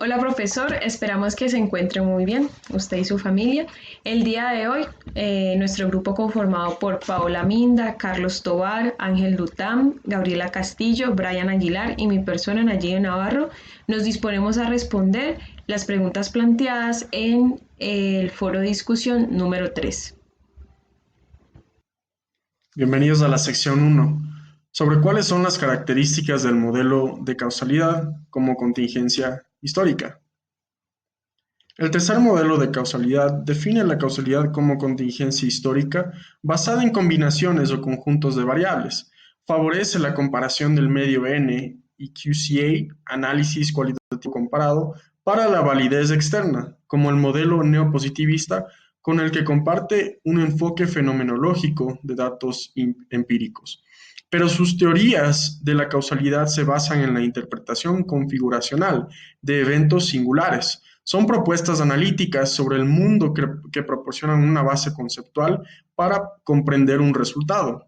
Hola profesor, esperamos que se encuentre muy bien, usted y su familia. El día de hoy, nuestro grupo conformado por Paola Minda, Carlos Tovar, Ángel Dutam, Gabriela Castillo, Brian Aguilar y mi persona Nayib Navarro, nos disponemos a responder las preguntas planteadas en el foro de discusión número 3. Bienvenidos a la sección 1, sobre cuáles son las características del modelo de causalidad como contingencia histórica. El tercer modelo de causalidad define la causalidad como contingencia histórica basada en combinaciones o conjuntos de variables. Favorece la comparación del medio N y QCA, análisis cualitativo comparado, para la validez externa, como el modelo neopositivista con el que comparte un enfoque fenomenológico de datos empíricos. Pero sus teorías de la causalidad se basan en la interpretación configuracional de eventos singulares. Son propuestas analíticas sobre el mundo que proporcionan una base conceptual para comprender un resultado,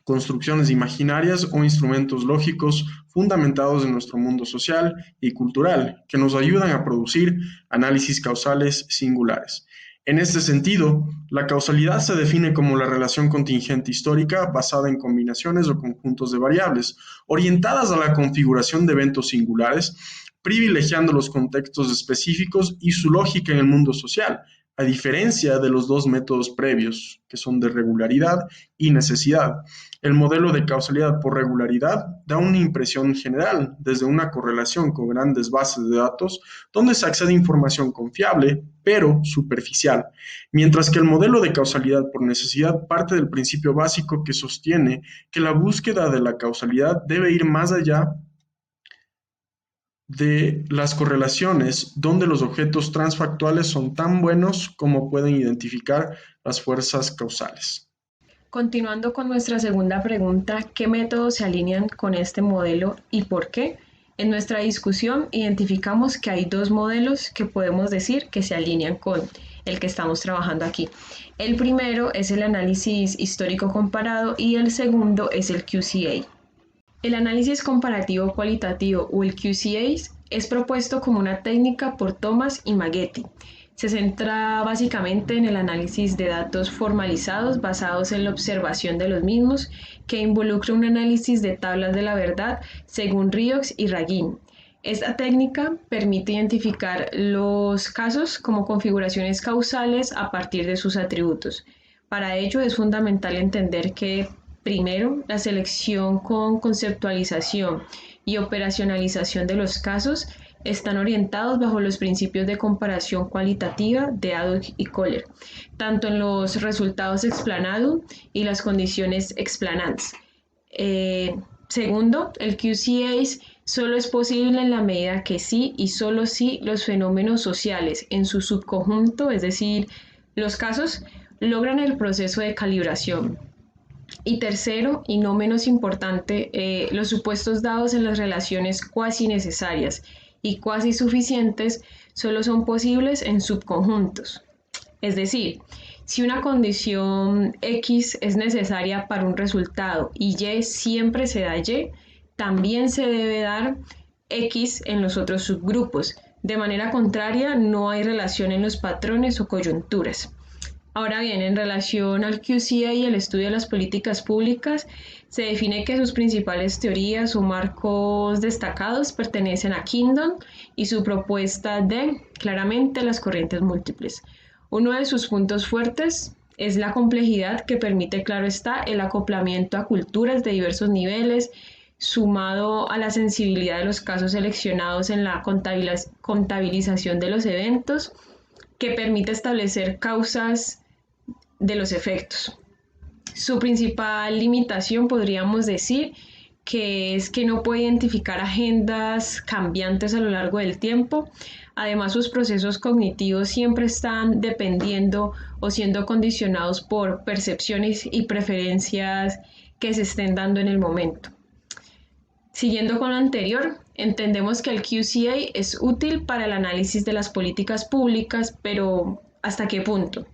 construcciones imaginarias o instrumentos lógicos fundamentados en nuestro mundo social y cultural, que nos ayudan a producir análisis causales singulares. En este sentido, la causalidad se define como la relación contingente histórica basada en combinaciones o conjuntos de variables, orientadas a la configuración de eventos singulares, privilegiando los contextos específicos y su lógica en el mundo social, a diferencia de los dos métodos previos, que son de regularidad y necesidad. El modelo de causalidad por regularidad da una impresión general desde una correlación con grandes bases de datos donde se accede a información confiable, pero superficial, mientras que el modelo de causalidad por necesidad parte del principio básico que sostiene que la búsqueda de la causalidad debe ir más allá de las correlaciones donde los objetos transfactuales son tan buenos como pueden identificar las fuerzas causales. Continuando con nuestra segunda pregunta, ¿qué métodos se alinean con este modelo y por qué? En nuestra discusión identificamos que hay dos modelos que podemos decir que se alinean con el que estamos trabajando aquí. El primero es el análisis histórico comparado y el segundo es el QCA. El análisis comparativo cualitativo o el QCA es propuesto como una técnica por Thomas y Maggetti. Se centra básicamente en el análisis de datos formalizados basados en la observación de los mismos, que involucra un análisis de tablas de la verdad según Riox y Ragin. Esta técnica permite identificar los casos como configuraciones causales a partir de sus atributos. Para ello es fundamental entender que, primero, la selección con conceptualización y operacionalización de los casos están orientados bajo los principios de comparación cualitativa de Haddock y Kohler, tanto en los resultados explanado y las condiciones explanantes. Segundo, el QCA solo es posible en la medida que sí y solo si los fenómenos sociales en su subconjunto, es decir, los casos, logran el proceso de calibración. Y tercero, y no menos importante, los supuestos dados en las relaciones cuasi necesarias y cuasi suficientes solo son posibles en subconjuntos. Es decir, si una condición X es necesaria para un resultado y Y siempre se da Y, también se debe dar X en los otros subgrupos. De manera contraria, no hay relación en los patrones o coyunturas. Ahora bien, en relación al QCA y el estudio de las políticas públicas, se define que sus principales teorías o marcos destacados pertenecen a Kingdon y su propuesta de, claramente, las corrientes múltiples. Uno de sus puntos fuertes es la complejidad que permite, claro está, el acoplamiento a culturas de diversos niveles, sumado a la sensibilidad de los casos seleccionados en la contabilización de los eventos, que permite establecer causas de los efectos. Su principal limitación podríamos decir que es que no puede identificar agendas cambiantes a lo largo del tiempo. Además, sus procesos cognitivos siempre están dependiendo o siendo condicionados por percepciones y preferencias que se estén dando en el momento. Siguiendo con lo anterior, entendemos que el QCA es útil para el análisis de las políticas públicas, pero ¿hasta qué punto?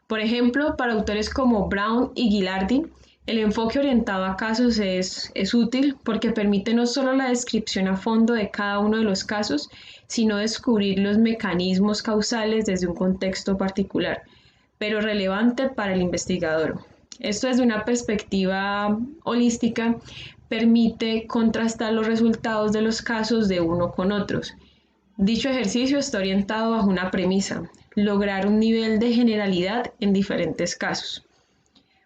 Por ejemplo, para autores como Brown y Ghilardi, El enfoque orientado a casos es útil porque permite no solo la descripción a fondo de cada uno de los casos, sino descubrir los mecanismos causales desde un contexto particular, pero relevante para el investigador. Esto desde una perspectiva holística permite contrastar los resultados de los casos de uno con otros. Dicho ejercicio está orientado bajo una premisa: lograr un nivel de generalidad en diferentes casos.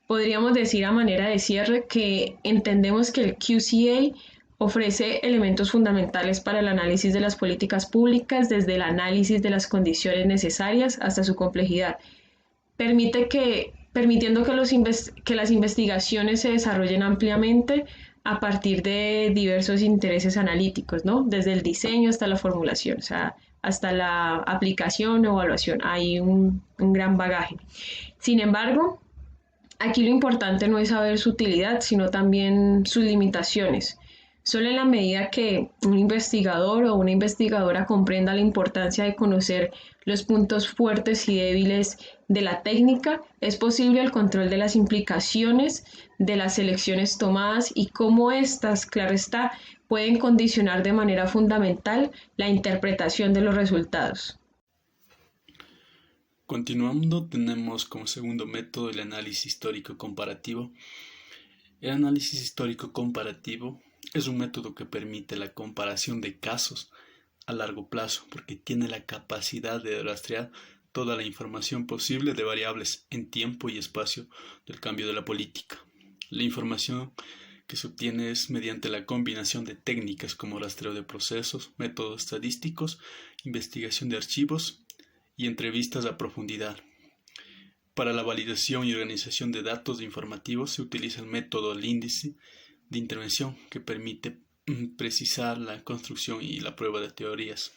Podríamos decir a manera de cierre que entendemos que el QCA ofrece elementos fundamentales para el análisis de las políticas públicas, desde el análisis de las condiciones necesarias hasta su complejidad. Permitiendo que las investigaciones se desarrollen ampliamente a partir de diversos intereses analíticos, ¿no? Desde el diseño hasta la formulación, o sea, hasta la aplicación o evaluación. Hay un gran bagaje. Sin embargo, aquí lo importante no es saber su utilidad, sino también sus limitaciones. Solo en la medida que un investigador o una investigadora comprenda la importancia de conocer los puntos fuertes y débiles de la técnica, es posible el control de las implicaciones de las selecciones tomadas y cómo éstas, claro está, pueden condicionar de manera fundamental la interpretación de los resultados. Continuando, tenemos como segundo método el análisis histórico comparativo. El análisis histórico comparativo es un método que permite la comparación de casos a largo plazo porque tiene la capacidad de rastrear toda la información posible de variables en tiempo y espacio del cambio de la política. La información que se obtiene es mediante la combinación de técnicas como rastreo de procesos, métodos estadísticos, investigación de archivos y entrevistas a profundidad. Para la validación y organización de datos informativos se utiliza el método del índice de intervención que permite precisar la construcción y la prueba de teorías.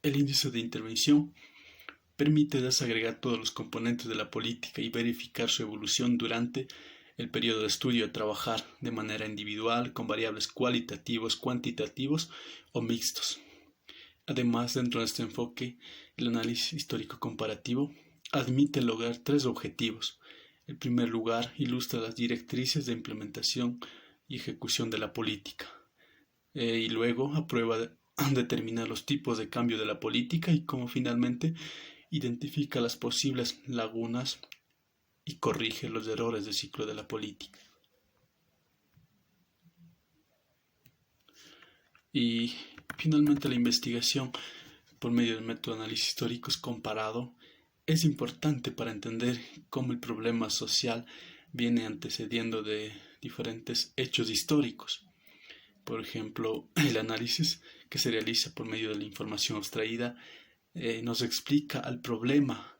El índice de intervención permite desagregar todos los componentes de la política y verificar su evolución durante el periodo de estudio a trabajar de manera individual con variables cualitativos, cuantitativos o mixtos. Además, dentro de este enfoque, el análisis histórico comparativo admite lograr tres objetivos. En primer lugar, ilustra las directrices de implementación y ejecución de la política. Y luego, aprueba determinar los tipos de cambio de la política y como finalmente identifica las posibles lagunas y corrige los errores del ciclo de la política. Y finalmente la investigación por medio del método de análisis histórico comparado es importante para entender cómo el problema social viene antecediendo de diferentes hechos históricos. Por ejemplo, el análisis que se realiza por medio de la información abstraída nos explica al problema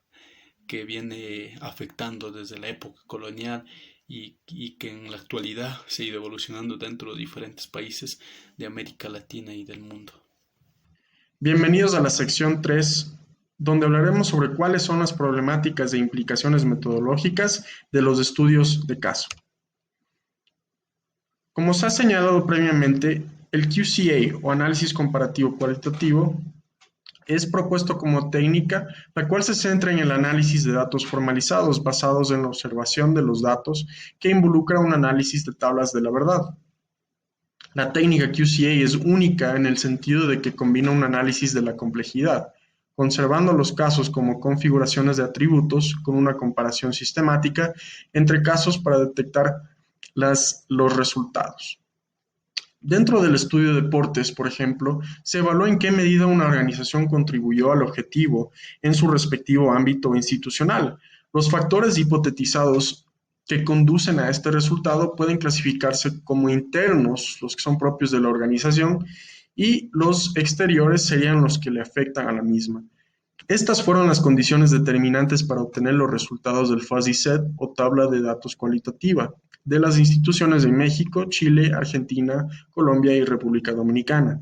que viene afectando desde la época colonial y que en la actualidad se ha ido evolucionando dentro de diferentes países de América Latina y del mundo. Bienvenidos a la sección 3, donde hablaremos sobre cuáles son las problemáticas e implicaciones metodológicas de los estudios de caso. Como se ha señalado previamente, el QCA o análisis comparativo cualitativo es propuesto como técnica la cual se centra en el análisis de datos formalizados basados en la observación de los datos que involucra un análisis de tablas de la verdad. La técnica QCA es única en el sentido de que combina un análisis de la complejidad, conservando los casos como configuraciones de atributos con una comparación sistemática entre casos para detectar los resultados. Dentro del estudio de deportes, por ejemplo, se evaluó en qué medida una organización contribuyó al objetivo en su respectivo ámbito institucional. Los factores hipotetizados que conducen a este resultado pueden clasificarse como internos, los que son propios de la organización, y los exteriores serían los que le afectan a la misma. Estas fueron las condiciones determinantes para obtener los resultados del Fuzzy Set o tabla de datos cualitativa de las instituciones de México, Chile, Argentina, Colombia y República Dominicana.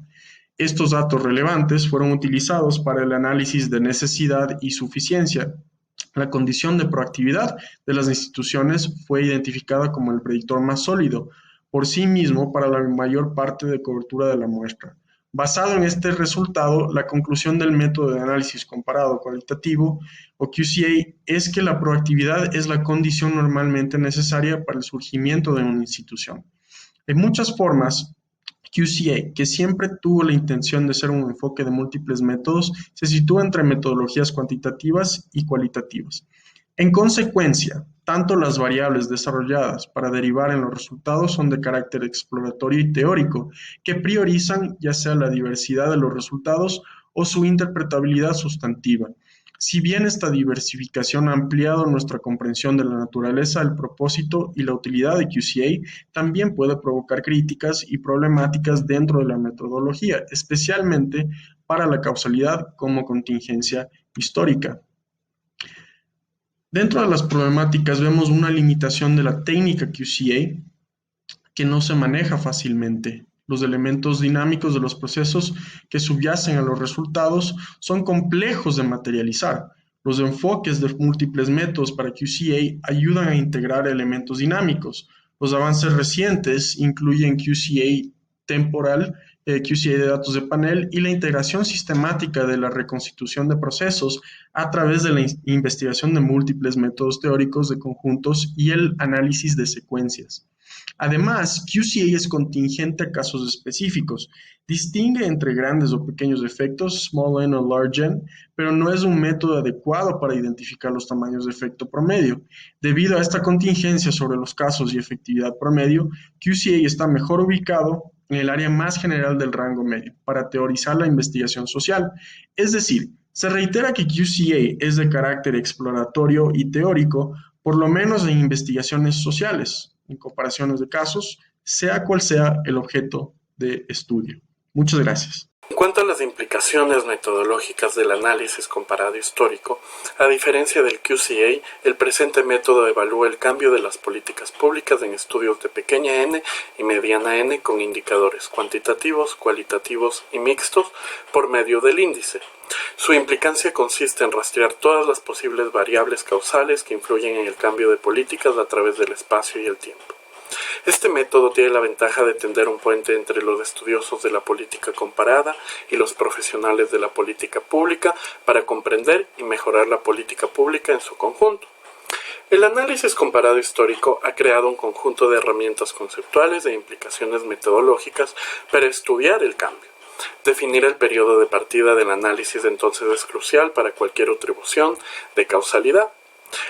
Estos datos relevantes fueron utilizados para el análisis de necesidad y suficiencia. La condición de proactividad de las instituciones fue identificada como el predictor más sólido por sí mismo para la mayor parte de cobertura de la muestra. Basado en este resultado, la conclusión del método de análisis comparado cualitativo o QCA es que la proactividad es la condición normalmente necesaria para el surgimiento de una institución. En muchas formas, QCA, que siempre tuvo la intención de ser un enfoque de múltiples métodos, se sitúa entre metodologías cuantitativas y cualitativas. En consecuencia, tanto las variables desarrolladas para derivar en los resultados son de carácter exploratorio y teórico, que priorizan ya sea la diversidad de los resultados o su interpretabilidad sustantiva. Si bien esta diversificación ha ampliado nuestra comprensión de la naturaleza, el propósito y la utilidad de QCA, también puede provocar críticas y problemáticas dentro de la metodología, especialmente para la causalidad como contingencia histórica. Dentro de las problemáticas vemos una limitación de la técnica QCA que no se maneja fácilmente. Los elementos dinámicos de los procesos que subyacen a los resultados son complejos de materializar. Los enfoques de múltiples métodos para QCA ayudan a integrar elementos dinámicos. Los avances recientes incluyen QCA temporal, QCA de datos de panel y la integración sistemática de la reconstitución de procesos a través de la investigación de múltiples métodos teóricos de conjuntos y el análisis de secuencias. Además, QCA es contingente a casos específicos. Distingue entre grandes o pequeños efectos, small n o large n, pero no es un método adecuado para identificar los tamaños de efecto promedio. Debido a esta contingencia sobre los casos y efectividad promedio, QCA está mejor ubicado en el área más general del rango medio, para teorizar la investigación social. Es decir, se reitera que QCA es de carácter exploratorio y teórico, por lo menos en investigaciones sociales, en comparaciones de casos, sea cual sea el objeto de estudio. Muchas gracias. En cuanto a las implicaciones metodológicas del análisis comparado histórico, a diferencia del QCA, el presente método evalúa el cambio de las políticas públicas en estudios de pequeña n y mediana n con indicadores cuantitativos, cualitativos y mixtos por medio del índice. Su implicancia consiste en rastrear todas las posibles variables causales que influyen en el cambio de políticas a través del espacio y el tiempo. Este método tiene la ventaja de tender un puente entre los estudiosos de la política comparada y los profesionales de la política pública para comprender y mejorar la política pública en su conjunto. El análisis comparado histórico ha creado un conjunto de herramientas conceptuales e implicaciones metodológicas para estudiar el cambio. Definir el periodo de partida del análisis entonces es crucial para cualquier atribución de causalidad.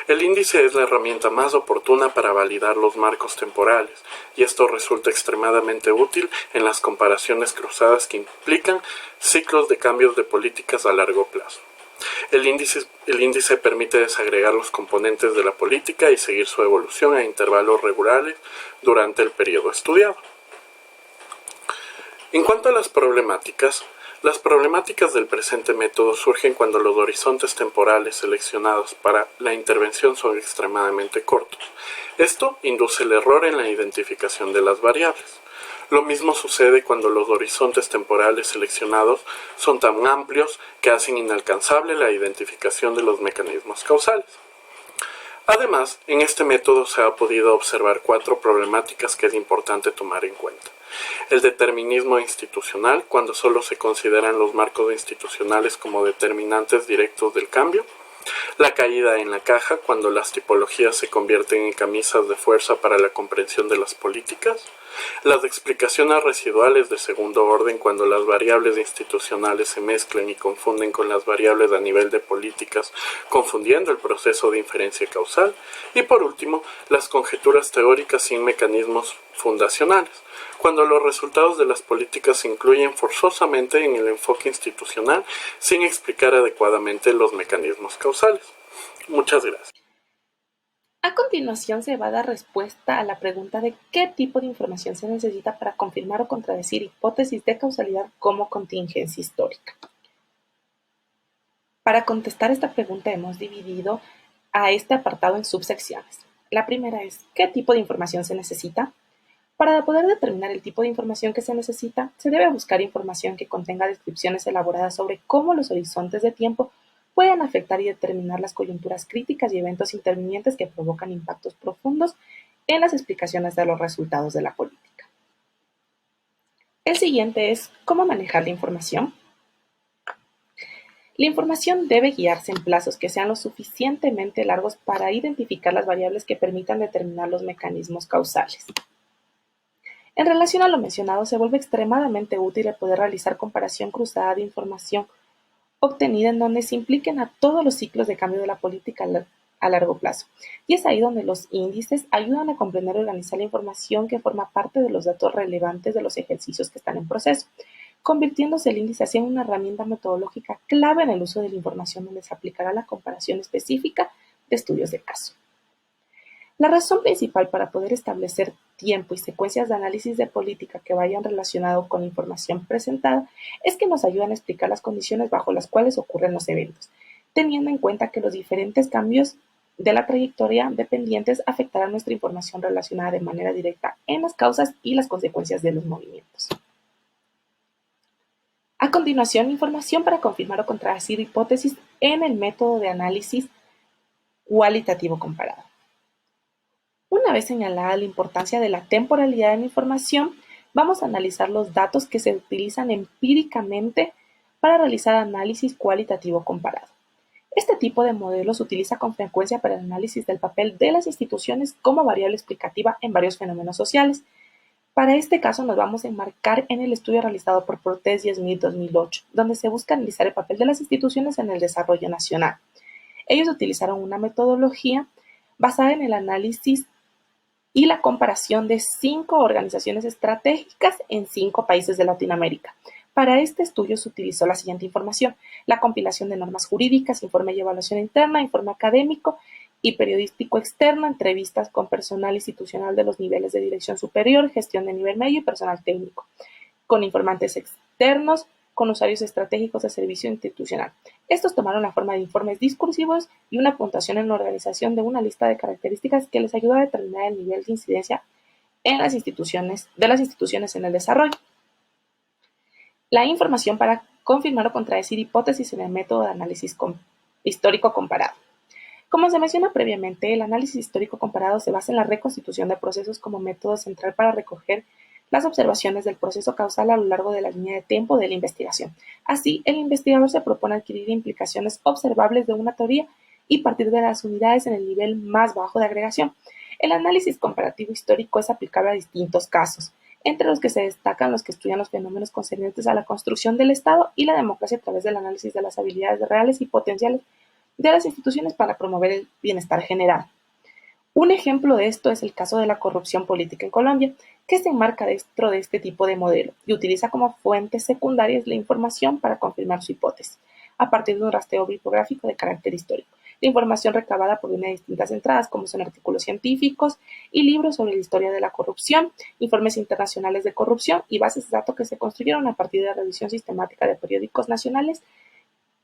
El índice es la herramienta más oportuna para validar los marcos temporales, y esto resulta extremadamente útil en las comparaciones cruzadas que implican ciclos de cambios de políticas a largo plazo. El índice permite desagregar los componentes de la política y seguir su evolución a intervalos regulares durante el periodo estudiado. En cuanto a las problemáticas del presente método surgen cuando los horizontes temporales seleccionados para la intervención son extremadamente cortos. Esto induce el error en la identificación de las variables. Lo mismo sucede cuando los horizontes temporales seleccionados son tan amplios que hacen inalcanzable la identificación de los mecanismos causales. Además, en este método se ha podido observar 4 problemáticas que es importante tomar en cuenta. El determinismo institucional, cuando solo se consideran los marcos institucionales como determinantes directos del cambio. La caída en la caja, cuando las tipologías se convierten en camisas de fuerza para la comprensión de las políticas. Las explicaciones residuales de segundo orden, cuando las variables institucionales se mezclan y confunden con las variables a nivel de políticas, confundiendo el proceso de inferencia causal. Y por último, las conjeturas teóricas sin mecanismos fundacionales, cuando los resultados de las políticas se incluyen forzosamente en el enfoque institucional sin explicar adecuadamente los mecanismos causales. Muchas gracias. A continuación se va a dar respuesta a la pregunta de qué tipo de información se necesita para confirmar o contradecir hipótesis de causalidad como contingencia histórica. Para contestar esta pregunta hemos dividido a este apartado en subsecciones. La primera es ¿qué tipo de información se necesita? Para poder determinar el tipo de información que se necesita, se debe buscar información que contenga descripciones elaboradas sobre cómo los horizontes de tiempo pueden afectar y determinar las coyunturas críticas y eventos intervinientes que provocan impactos profundos en las explicaciones de los resultados de la política. El siguiente es ¿cómo manejar la información? La información debe guiarse en plazos que sean lo suficientemente largos para identificar las variables que permitan determinar los mecanismos causales. En relación a lo mencionado, se vuelve extremadamente útil el poder realizar comparación cruzada de información obtenida en donde se impliquen a todos los ciclos de cambio de la política a largo plazo. Y es ahí donde los índices ayudan a comprender y organizar la información que forma parte de los datos relevantes de los ejercicios que están en proceso, convirtiéndose el índice así en una herramienta metodológica clave en el uso de la información donde se aplicará la comparación específica de estudios de caso. La razón principal para poder establecer tiempo y secuencias de análisis de política que vayan relacionado con la información presentada es que nos ayudan a explicar las condiciones bajo las cuales ocurren los eventos, teniendo en cuenta que los diferentes cambios de la trayectoria dependientes afectarán nuestra información relacionada de manera directa en las causas y las consecuencias de los movimientos. A continuación, información para confirmar o contradecir hipótesis en el método de análisis cualitativo comparado. Una vez señalada la importancia de la temporalidad en la información, vamos a analizar los datos que se utilizan empíricamente para realizar análisis cualitativo comparado. Este tipo de modelo se utiliza con frecuencia para el análisis del papel de las instituciones como variable explicativa en varios fenómenos sociales. Para este caso nos vamos a enmarcar en el estudio realizado por Portes y Smith 2008, donde se busca analizar el papel de las instituciones en el desarrollo nacional. Ellos utilizaron una metodología basada en el análisis y la comparación de 5 organizaciones estratégicas en 5 países de Latinoamérica. Para este estudio se utilizó la siguiente información: la compilación de normas jurídicas, informe y evaluación interna, informe académico y periodístico externo, entrevistas con personal institucional de los niveles de dirección superior, gestión de nivel medio y personal técnico, con informantes externos, con usuarios estratégicos de servicio institucional. Estos tomaron la forma de informes discursivos y una puntuación en la organización de una lista de características que les ayudó a determinar el nivel de incidencia en las instituciones en el desarrollo. La información para confirmar o contradecir hipótesis en el método de análisis histórico comparado. Como se menciona previamente, el análisis histórico comparado se basa en la reconstitución de procesos como método central para recoger las observaciones del proceso causal a lo largo de la línea de tiempo de la investigación. Así, el investigador se propone adquirir implicaciones observables de una teoría y partir de las unidades en el nivel más bajo de agregación. El análisis comparativo histórico es aplicable a distintos casos, entre los que se destacan los que estudian los fenómenos concernientes a la construcción del Estado y la democracia a través del análisis de las habilidades reales y potenciales de las instituciones para promover el bienestar general. Un ejemplo de esto es el caso de la corrupción política en Colombia, que se enmarca dentro de este tipo de modelo y utiliza como fuentes secundarias la información para confirmar su hipótesis, a partir de un rastreo bibliográfico de carácter histórico. La información recabada proviene de distintas entradas, como son artículos científicos y libros sobre la historia de la corrupción, informes internacionales de corrupción y bases de datos que se construyeron a partir de la revisión sistemática de periódicos nacionales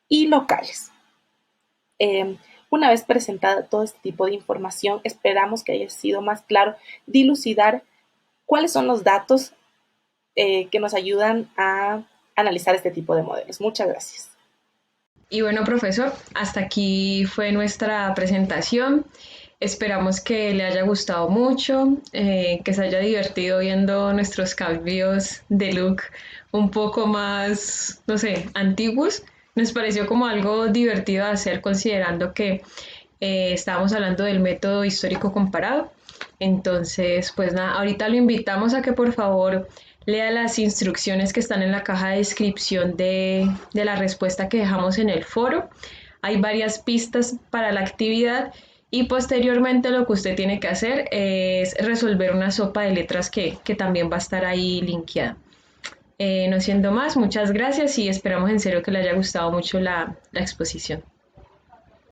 y locales. Una vez presentada todo este tipo de información, esperamos que haya sido más claro dilucidar cuáles son los datos que nos ayudan a analizar este tipo de modelos. Muchas gracias. Y bueno, profesor, hasta aquí fue nuestra presentación. Esperamos que le haya gustado mucho, que se haya divertido viendo nuestros cambios de look un poco más, no sé, antiguos. Nos pareció como algo divertido de hacer considerando que estábamos hablando del método histórico comparado. Entonces, pues nada, ahorita lo invitamos a que por favor lea las instrucciones que están en la caja de descripción de la respuesta que dejamos en el foro. Hay varias pistas para la actividad y posteriormente lo que usted tiene que hacer es resolver una sopa de letras que también va a estar ahí linkeada. No siendo más, muchas gracias y esperamos en serio que le haya gustado mucho la exposición.